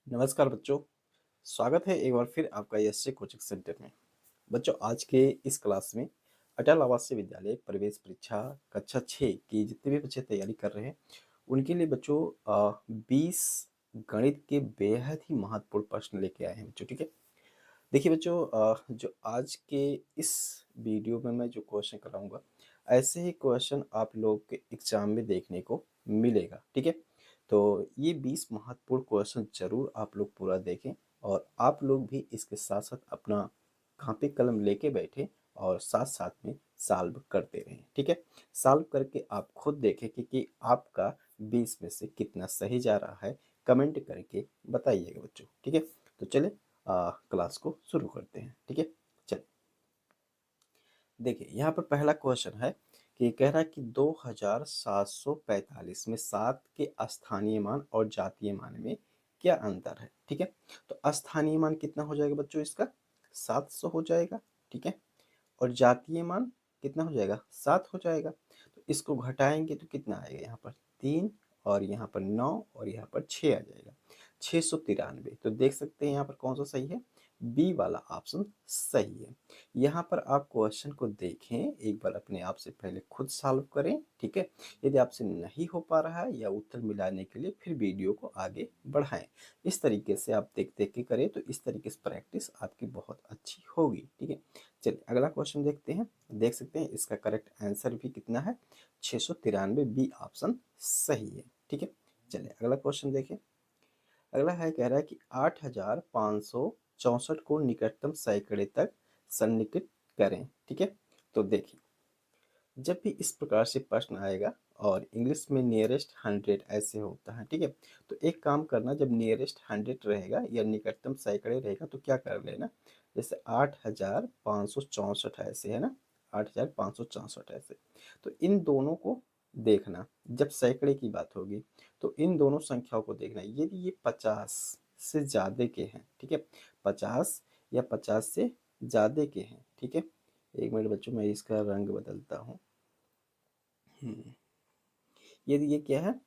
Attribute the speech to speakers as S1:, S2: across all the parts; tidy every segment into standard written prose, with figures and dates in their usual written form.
S1: नमस्कार बच्चों, स्वागत है एक बार फिर आपका एसजे कोचिंग सेंटर में। बच्चों, आज के इस क्लास में अटल आवासीय विद्यालय प्रवेश परीक्षा कक्षा 6 की जितने भी बच्चे तैयारी कर रहे हैं उनके लिए बच्चों 20 गणित के बेहद ही महत्वपूर्ण प्रश्न लेके आए हैं बच्चों। ठीक है, देखिए बच्चों, जो आज के इस वीडियो में मैं जो क्वेश्चन कराऊंगा ऐसे ही क्वेश्चन आप लोग के एग्जाम में देखने को मिलेगा। ठीक है, तो ये 20 महत्वपूर्ण क्वेश्चन जरूर आप लोग पूरा देखें और आप लोग भी इसके साथ साथ अपना कॉपी कलम लेके बैठे और साथ साथ में सॉल्व करते रहें। ठीक है, सॉल्व करके आप खुद देखें कि आपका 20 में से कितना सही जा रहा है, कमेंट करके बताइएगा बच्चों। ठीक है, तो चले क्लास को शुरू करते हैं। ठीक है, चलिए देखिए यहाँ पर पहला क्वेश्चन है कि कह रहा है कि 2745 में 7 के स्थानीय मान और जातीय मान में क्या अंतर है। ठीक है, तो स्थानीय मान कितना हो जाएगा बच्चों, इसका 700 हो जाएगा। ठीक है, और जातीय मान कितना हो जाएगा, 7 हो जाएगा। तो इसको घटाएंगे तो कितना आएगा, यहाँ पर 3 और यहाँ पर 9 और यहाँ पर 6 आ जाएगा, 693। तो देख सकते हैं यहाँ पर कौन सा सही है, बी वाला ऑप्शन सही है। यहाँ पर आप क्वेश्चन को देखें एक बार, अपने आप से पहले खुद सॉल्व करें। ठीक है, यदि आपसे नहीं हो पा रहा है या उत्तर मिलाने के लिए फिर वीडियो को आगे बढ़ाएं। इस तरीके से आप देख देख के करें तो इस तरीके से प्रैक्टिस आपकी बहुत अच्छी होगी। ठीक है, चलिए अगला क्वेश्चन देखते हैं। देख सकते हैं इसका करेक्ट आंसर भी कितना है, 693, बी ऑप्शन सही है। ठीक है, चलिए अगला क्वेश्चन देखें। अगला है, कह रहा है कि 8564 को निकटतम सैकड़े तक सन्निकट करें। ठीक है, तो देखिए जब भी इस प्रकार से प्रश्न आएगा और इंग्लिश में नियरेस्ट 100 ऐसे होता है। ठीक है, तो एक काम करना, जब नियरेस्ट 100 रहेगा या निकटतम सैकड़े रहेगा तो क्या कर लेना, जैसे 8564 ऐसे है ना, 8564 ऐसे, तो इन दोनों को देखना। जब सैकड़े की बात होगी तो इन दोनों संख्याओं को देखना, यदि ये 50 से ज़्यादा के हैं। ठीक है, 50 या 50 से ज़्यादा के हैं। ठीक है, एक मिनट बच्चों, मैं इसका रंग बदलता हूँ। यदि ये क्या है,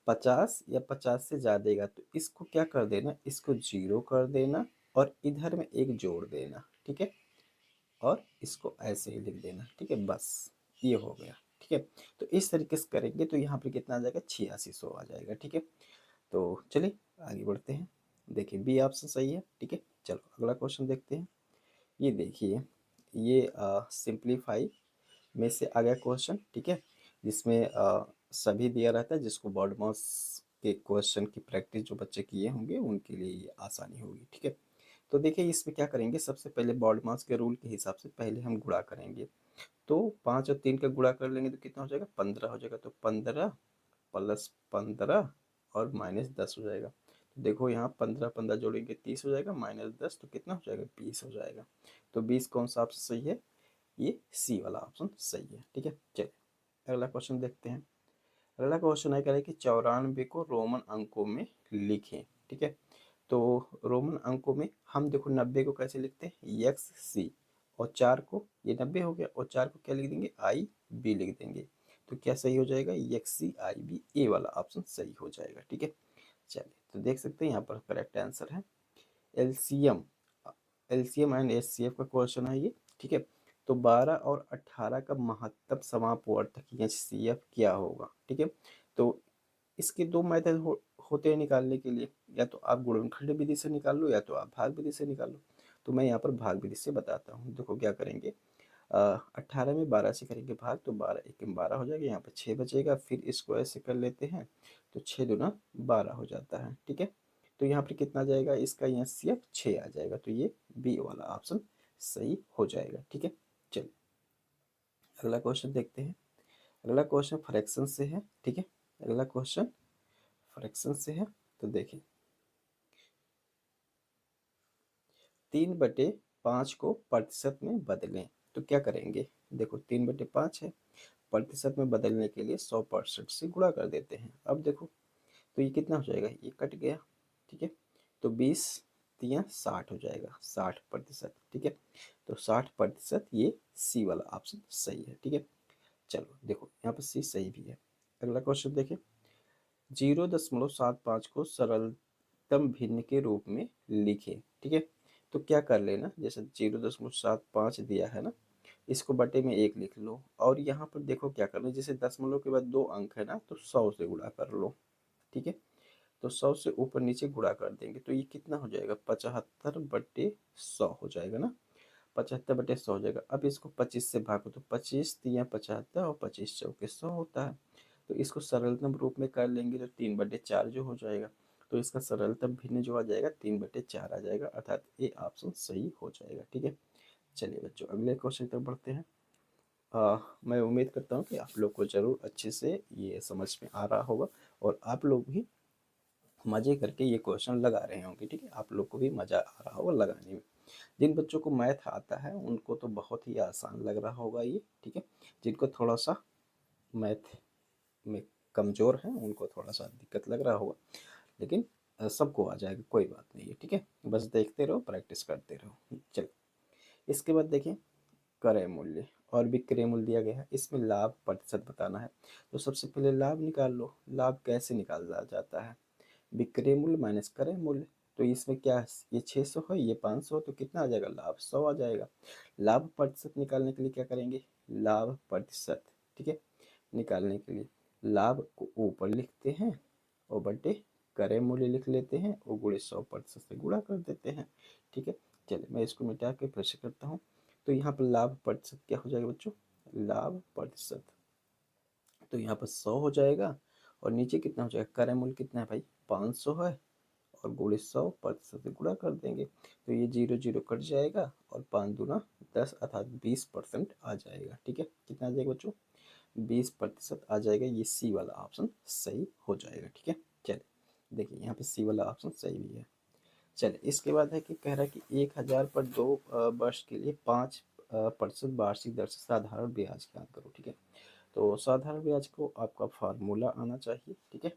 S1: 50 या 50 से ज़्यादा का, तो इसको क्या कर देना, इसको 0 कर देना और इधर में एक जोड़ देना। ठीक है, और इसको ऐसे ही लिख देना। ठीक है, बस ये हो गया। ठीक है, तो इस तरीके से करेंगे तो यहाँ पर कितना आ जाएगा, 8600 आ जाएगा। ठीक है, तो चलिए आगे बढ़ते हैं। देखिए बी ऑप्शन सही है। ठीक है, चलो अगला क्वेश्चन देखते हैं। ये देखिए, ये सिंप्लीफाई में से आ गया क्वेश्चन। ठीक है, जिसमें सभी दिया रहता है, जिसको बोर्ड मास के क्वेश्चन की प्रैक्टिस जो बच्चे किए होंगे उनके लिए ये आसानी होगी। ठीक है, तो देखिए इसमें क्या करेंगे, सबसे पहले बोर्ड मास के रूल के हिसाब से पहले हम गुणा करेंगे। तो 5 और 3 का गुणा कर लेंगे तो कितना हो जाएगा, 15 हो जाएगा। तो 15 प्लस 15 और माइनस 10 हो जाएगा। तो देखो यहाँ 15 15 जोड़ेंगे 30 हो जाएगा, माइनस 10 तो कितना हो जाएगा, 20 हो जाएगा। तो 20 कौन सा ऑप्शन सही है, ये सी वाला ऑप्शन सही है। ठीक है, चलिए अगला क्वेश्चन देखते हैं। अगला क्वेश्चन है, कह रहा है कि 94 को रोमन अंकों में लिखें। ठीक है, तो रोमन अंकों में हम देखो 90 को कैसे लिखते हैं, एक्स सी, और 4 को, ये 90 हो गया, और 4 को क्या लिख देंगे, आई बी लिख देंगे। तो क्या सही हो जाएगा, एक्स सी आई बी, ए वाला ऑप्शन सही हो जाएगा। ठीक है, चलिए तो देख सकते हैं यहाँ पर करेक्ट आंसर है एलसीएम। एलसीएम एंड एचसीएफ का क्वेश्चन है ये। ठीक है, तो 12 और 18 का महत्तम समापवर्तक एचसीएफ क्या होगा। ठीक है, तो इसके दो मेथड होते हैं निकालने के लिए, या तो आप गुणनखंड विधि से निकाल लो या तो आप भाग विधि से निकाल लो। तो मैं यहाँ पर भाग विधि से बताता हूँ। देखो क्या करेंगे, 18 में 12 से करेंगे भाग, तो 12 एक में 12 हो जाएगा, यहाँ पर 6 बचेगा। फिर इसको ऐसे कर लेते हैं तो 6 दूना 12 हो जाता है। ठीक है, तो यहाँ पर कितना आ जाएगा, इसका यहाँ सी 6 आ जाएगा। तो ये बी वाला ऑप्शन सही हो जाएगा। ठीक है, चलिए अगला क्वेश्चन देखते हैं। अगला क्वेश्चन फ्रैक्शन से है। ठीक है, अगला क्वेश्चन फ्रैक्शन से है। तो देखिए 3/5 को प्रतिशत में बदलें, तो क्या करेंगे, देखो 3/5 है, प्रतिशत में बदलने के लिए 100% से गुणा कर देते हैं। अब देखो तो ये कितना हो जाएगा, ये कट गया। ठीक है, तो 20 तिया 60 हो जाएगा, 60%। ठीक है, तो 60% ये सी वाला ऑप्शन सही है। ठीक है, चलो देखो यहाँ पर सी सही भी है। अगला क्वेश्चन देखिए, 0.75 को सरल सरलतम भिन्न के रूप में लिखें। ठीक है, तो क्या कर लेना, जैसे 0.75 दिया है ना, इसको बटे में 1 लिख लो, और यहाँ पर देखो क्या करना, जैसे दशमलव के बाद 2 अंक है ना, तो 100 से गुणा कर लो। ठीक है, तो 100 से ऊपर नीचे गुणा कर देंगे तो ये कितना हो जाएगा, 75/100 हो जाएगा ना, 75/100 हो जाएगा। अब इसको 25 से भागो तो 25 तिया 75 और 25 चौके 100 होता है। तो इसको सरलतम रूप में कर लेंगे तो 3/4 जो हो जाएगा। तो इसका सरलतम भिन्न जो आ जाएगा 3/4 आ जाएगा, अर्थात ये ऑप्शन सही हो जाएगा। ठीक है, चलिए बच्चों अगले क्वेश्चन तक बढ़ते हैं। मैं उम्मीद करता हूँ कि आप लोग को ज़रूर अच्छे से ये समझ में आ रहा होगा, और आप लोग भी मज़े करके ये क्वेश्चन लगा रहे होंगे। ठीक है, आप लोग को भी मज़ा आ रहा होगा लगाने में। जिन बच्चों को मैथ आता है उनको तो बहुत ही आसान लग रहा होगा ये। ठीक है, जिनको थोड़ा सा मैथ में कमज़ोर है उनको थोड़ा सा दिक्कत लग रहा होगा, लेकिन सबको आ जाएगा, कोई बात नहीं है। ठीक है, बस देखते रहो, प्रैक्टिस करते रहो। चलो, इसके बाद देखिए, क्रय मूल्य और विक्रय मूल्य दिया गया है, इसमें लाभ प्रतिशत बताना है। तो सबसे पहले लाभ निकाल लो। लाभ कैसे निकाला जाता है, विक्रय मूल्य माइनस क्रय मूल्य। तो इसमें क्या है, ये 600 है, ये 500, तो कितना आ जाएगा, लाभ 100 आ जाएगा। लाभ प्रतिशत निकालने के लिए क्या करेंगे, लाभ प्रतिशत, ठीक है, निकालने के लिए लाभ को ऊपर लिखते हैं और बटे क्रय मूल्य लिख लेते हैं और गुणे 100% से गुणा कर देते हैं। ठीक है, चलिए मैं इसको मिटा के फिर से करता हूँ। तो यहाँ पर लाभ प्रतिशत क्या हो जाएगा बच्चों, लाभ प्रतिशत, तो यहाँ पर 100 हो जाएगा, और नीचे कितना हो जाएगा, क्रय मूल्य कितना है भाई, 500 है, और गुणे 100% से गुणा कर देंगे तो ये 0 0 कट जाएगा, और 5 दूना 10 अर्थात 20% आ जाएगा। ठीक है, कितना आ जाएगा बच्चों, 20% आ जाएगा। ये सी वाला ऑप्शन सही हो जाएगा। ठीक है, चलिए देखिए यहाँ पे सी वाला ऑप्शन सही भी है। चलिए इसके बाद है कि कह रहा है कि 1000 पर 2 वर्ष के लिए 5% वार्षिक दर से साधारण ब्याज ज्ञात करो। ठीक है, तो साधारण ब्याज को आपका फार्मूला आना चाहिए। ठीक है,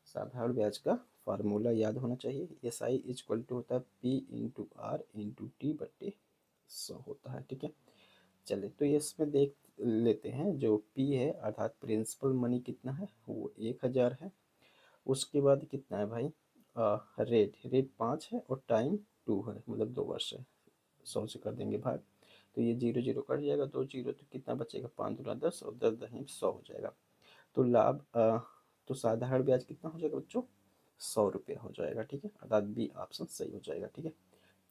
S1: साधारण ब्याज का फार्मूला याद होना चाहिए। एस आई इक्वल टू होता है P into R into T बट्टे 100 होता है। ठीक है, चलिए तो ये इसमें देख लेते हैं। जो पी है अर्थात प्रिंसिपल मनी कितना है, वो 1000 है। उसके बाद कितना है भाई, रेट रेट 5 है और टाइम 2 है, मतलब 2 वर्ष है। 100 से कर देंगे भाग, तो ये 0 0 कट जाएगा, 2 0, तो कितना बचेगा, 5 दूना 10 और 10 दही 100 हो जाएगा। तो लाभ तो साधारण ब्याज कितना हो जाएगा बच्चों, 100 रुपये हो जाएगा। ठीक है, अर्थात बी ऑप्शन सही हो जाएगा। ठीक है,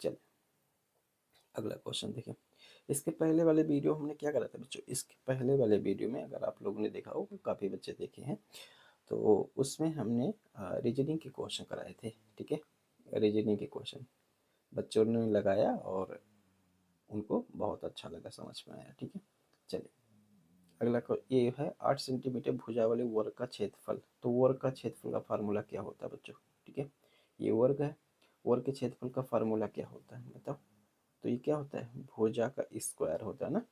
S1: चलिए अगला क्वेश्चन देखिए। इसके पहले वाले वीडियो हमने क्या करा था बच्चों, इसके पहले वाले वीडियो में अगर आप लोगों ने देखा हो, काफ़ी बच्चे देखे हैं, तो उसमें हमने रीजनिंग के क्वेश्चन कराए थे। ठीक है, रीजनिंग के क्वेश्चन बच्चों ने लगाया और उनको बहुत अच्छा लगा, समझ में आया। ठीक है, चलिए अगला को ये है 8 सेंटीमीटर भुजा वाले वर्ग का क्षेत्रफल। तो वर्ग का क्षेत्रफल का फार्मूला क्या होता है बच्चों, ठीक है, ये वर्ग है, वर्ग के क्षेत्रफल का फार्मूला क्या होता है बताओ। तो ये क्या होता है, भुजा का स्क्वायर होता है ना।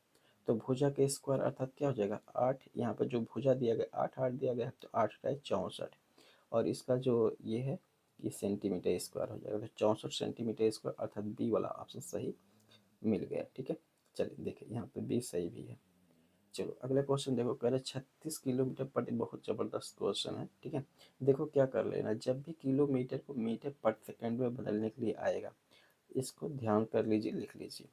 S1: तो भुजा का स्क्वायर अर्थात क्या हो जाएगा, 8, यहाँ पर जो भुजा दिया गया 8 8 दिया गया है, तो 8 का 64, और इसका जो ये है ये सेंटीमीटर स्क्वायर हो जाएगा, तो 64 सेंटीमीटर स्क्वायर, अर्थात बी वाला ऑप्शन सही मिल गया। ठीक है, चलिए देखिए यहाँ पे बी सही भी है। चलो अगला क्वेश्चन देखो, कह रहे 36 किलोमीटर प्रति, बहुत ज़बरदस्त क्वेश्चन है। ठीक है, देखो क्या कर लेना, जब भी किलोमीटर को मीटर पर सेकंड में बदलने के लिए आएगा, इसको ध्यान कर लीजिए, लिख लीजिए।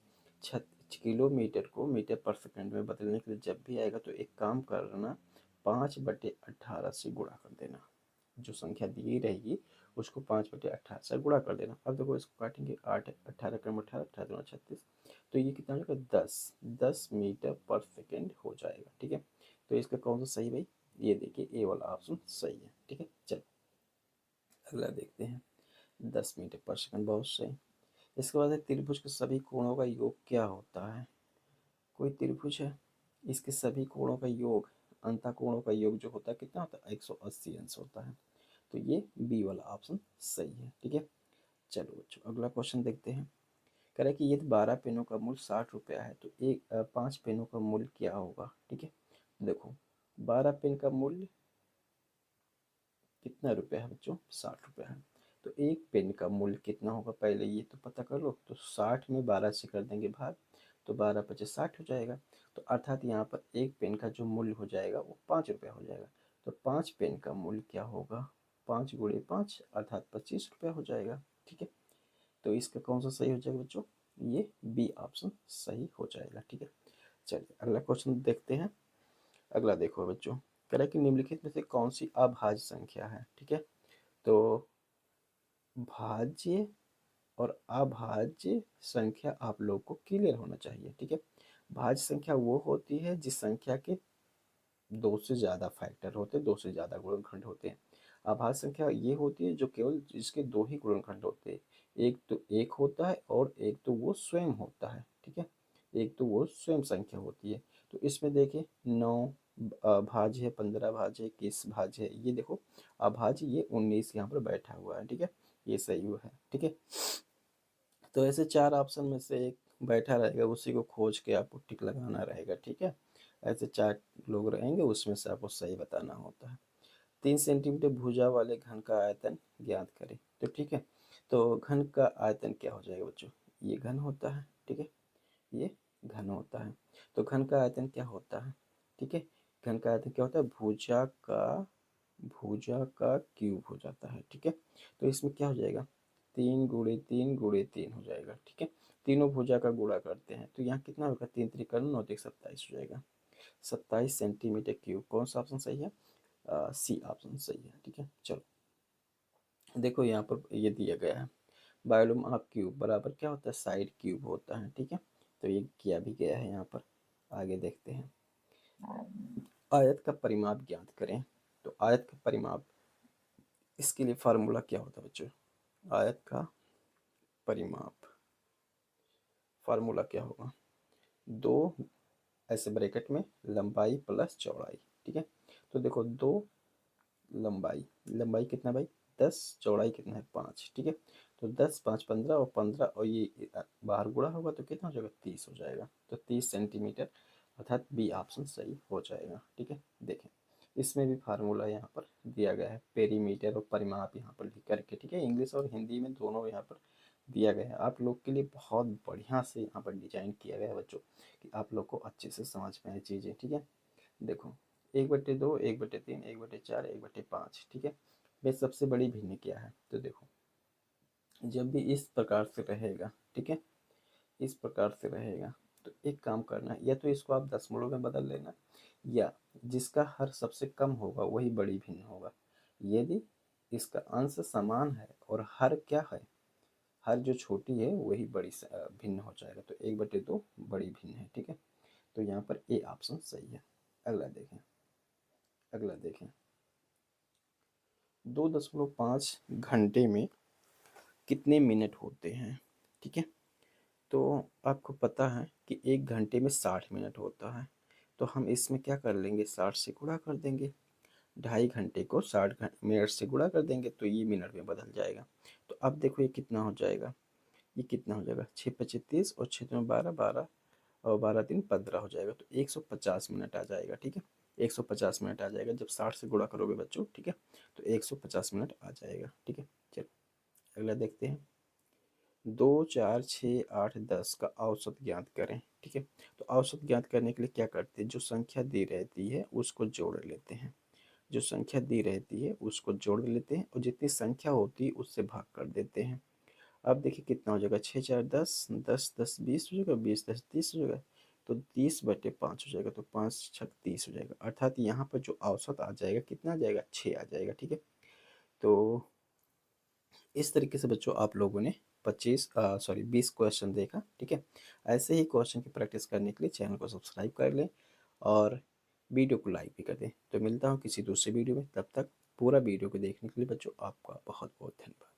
S1: किलोमीटर को मीटर पर सेकंड में बदलने के लिए जब भी आएगा तो एक काम करना, 5/18 से गुणा कर देना। जो संख्या दी रहेगी उसको 5/18 से गुणा कर देना। अब देखो इसको काटेंगे, 8 18 क्रम 18, 18 दूना 36, तो ये कितना हो जाएगा, 10 मीटर पर सेकेंड हो जाएगा। ठीक है, तो इसका कौन सा सही भाई, ये देखिए ए वाला ऑप्शन सही है। ठीक है, चलो अगला देखते हैं, 10 मीटर पर सेकंड, बहुत सही। इसके बाद है त्रिभुज के सभी कोणों का योग क्या होता है। कोई त्रिभुज है, इसके सभी कोणों का योग, अंतः कोणों का योग जो होता है कितना होता है, 180 अंश होता है। तो ये बी वाला ऑप्शन सही है। ठीक है, चलो बच्चों अगला क्वेश्चन देखते हैं। कह रहा है कि यदि 12 पेनों का मूल्य 60 रुपया है तो 5 पेनों का मूल्य क्या होगा। ठीक है, देखो 12 पेन का मूल्य कितना रुपया है बच्चों, 60 रुपया है। तो एक पेन का मूल्य कितना होगा, पहले ये तो पता कर लो। तो 60 में 12 से कर देंगे भाग, तो 12×5 = 60 हो जाएगा। तो अर्थात यहाँ पर एक पेन का जो मूल्य हो जाएगा वो 5 रुपया हो जाएगा। तो 5 पेन का मूल्य क्या होगा, 5 गुणे 5 अर्थात 25 रुपये हो जाएगा। ठीक है, तो इसका कौन सा सही हो जाएगा बच्चों? ये बी ऑप्शन सही हो जाएगा। ठीक है, चलिए अगला क्वेश्चन देखते हैं। अगला देखो बच्चों, कह रहा है कि निम्नलिखित में से कौन सी अभाज्य संख्या है। ठीक है, तो भाज्य और अभाज्य संख्या आप लोग को क्लियर होना चाहिए। ठीक है, भाज्य संख्या वो होती है जिस संख्या के दो से ज़्यादा फैक्टर होते हैं, दो से ज़्यादा गुणनखंड होते हैं। अभाज्य संख्या ये होती है जो केवल जिसके दो ही गुणनखंड होते हैं, एक तो एक होता है और एक तो वो स्वयं होता है। ठीक है, एक तो वो स्वयं संख्या होती है। तो इसमें देखिए 9 भाज्य है, 15 भाज्य है, 21 भाज्य है। ये देखो अभाज्य ये 19 यहाँ पर बैठा हुआ है। ठीक है, ये सही हुआ है। ठीक है, तो ऐसे 4 ऑप्शन में से एक बैठा रहेगा, उसी को खोज के आपको टिक लगाना रहेगा। ठीक है, ऐसे 4 लोग रहेंगे, उसमें से आपको सही बताना होता है। 3 सेंटीमीटर भुजा वाले घन का आयतन ज्ञात करें। तो ठीक है, तो घन का आयतन क्या हो जाएगा बच्चों? ये घन होता है। ठीक है, ये घन होता है। तो घन का आयतन क्या होता है? ठीक है, घन का आयतन क्या होता है? भुजा का क्यूब हो जाता है। ठीक है, तो इसमें क्या हो जाएगा? 3 × 3 × 3 हो जाएगा। ठीक है, तीनों भुजा का गुणा करते हैं तो यहाँ कितना होगा? 3 त्रिक 9 त्रिक 27 हो जाएगा। 27 सेंटीमीटर क्यूब। कौन सा ऑप्शन सही है? सी ऑप्शन सही है। ठीक है, चलो देखो यहाँ पर ये दिया गया है, वॉल्यूम ऑफ क्यूब बराबर क्या होता है? साइड क्यूब होता है। ठीक है, तो ये किया भी गया है यहाँ पर। आगे देखते हैं, आयत का परिमाप ज्ञात करें। तो आयत का परिमाप, इसके लिए फार्मूला क्या होता है बच्चों? आयत का परिमाप फार्मूला क्या होगा? 2 ऐसे ब्रैकेट में लंबाई प्लस चौड़ाई। ठीक है, तो देखो 2 लंबाई, लंबाई कितना भाई? 10, चौड़ाई कितना है? 5। ठीक है, तो 10 5 15 और 15 और ये बाहर गुणा होगा तो कितना हो जाएगा? 30 हो जाएगा। तो 30 सेंटीमीटर अर्थात बी ऑप्शन सही हो जाएगा। ठीक है, देखें इसमें भी फार्मूला यहाँ पर दिया गया है, पेरीमीटर और परिमाप यहाँ पर लिख करके। ठीक है, इंग्लिश और हिंदी में दोनों यहाँ पर दिया गया है। आप लोग के लिए बहुत बढ़िया से यहाँ पर डिजाइन किया गया है बच्चों, कि आप लोग को अच्छे से समझ में आए चीज़ें। ठीक है, देखो 1/2, 1/3, 1/4, 1/5। ठीक है, वे सबसे बड़ी भिन्न क्या है? तो देखो जब भी इस प्रकार से रहेगा, ठीक है, इस प्रकार से रहेगा तो एक काम करना, या तो इसको आप दशमलव में बदल लेना, या जिसका हर सबसे कम होगा वही बड़ी भिन्न होगा। यदि इसका अंश समान है और हर क्या है? हर जो छोटी है वही बड़ी भिन्न हो जाएगा। तो 1/2 बड़ी भिन्न है। ठीक है, तो यहाँ पर ए ऑप्शन सही है। अगला देखें, अगला देखें, 2.5 घंटे में कितने मिनट होते हैं? ठीक है, तो आपको पता है कि 1 घंटे में 60 मिनट होता है, तो हम इसमें क्या कर लेंगे? 60 से गुणा कर देंगे। 2.5 घंटे को 60 मिनट से गुणा कर देंगे तो ये मिनट में बदल जाएगा। तो अब देखो ये कितना हो जाएगा? ये कितना हो जाएगा? 6×5 = 30 और 6×2 = 12 और 12×3 = 15 हो जाएगा। तो 150 मिनट आ जाएगा। ठीक है, 150 मिनट आ जाएगा जब 60 से गुणा करोगे बच्चों। ठीक है, तो 150 मिनट आ जाएगा। ठीक है, चलो अगला देखते हैं। 2 4 6 8 10 का औसत ज्ञात करें। ठीक है, तो औसत ज्ञात करने के लिए क्या करते हैं? जो संख्या दी रहती है उसको जोड़ लेते हैं, जो संख्या दी रहती है उसको जोड़ लेते हैं और जितनी संख्या होती है उससे भाग कर देते हैं। अब देखिए कितना हो जाएगा? 6×4 = 10, 10×10 = 20 हो जाएगा, 20×10 = 30 हो जाएगा, तो 30/5 हो जाएगा, तो 5×6 = 30 हो जाएगा। अर्थात यहाँ पर जो औसत आ जाएगा कितना आ जाएगा? 6 आ जाएगा। ठीक है, तो इस तरीके से बच्चों आप लोगों ने 20 क्वेश्चन देखा। ठीक है, ऐसे ही क्वेश्चन की प्रैक्टिस करने के लिए चैनल को सब्सक्राइब कर लें और वीडियो को लाइक भी कर दें। तो मिलता हूँ किसी दूसरे वीडियो में, तब तक पूरा वीडियो को देखने के लिए बच्चों आपका बहुत बहुत धन्यवाद।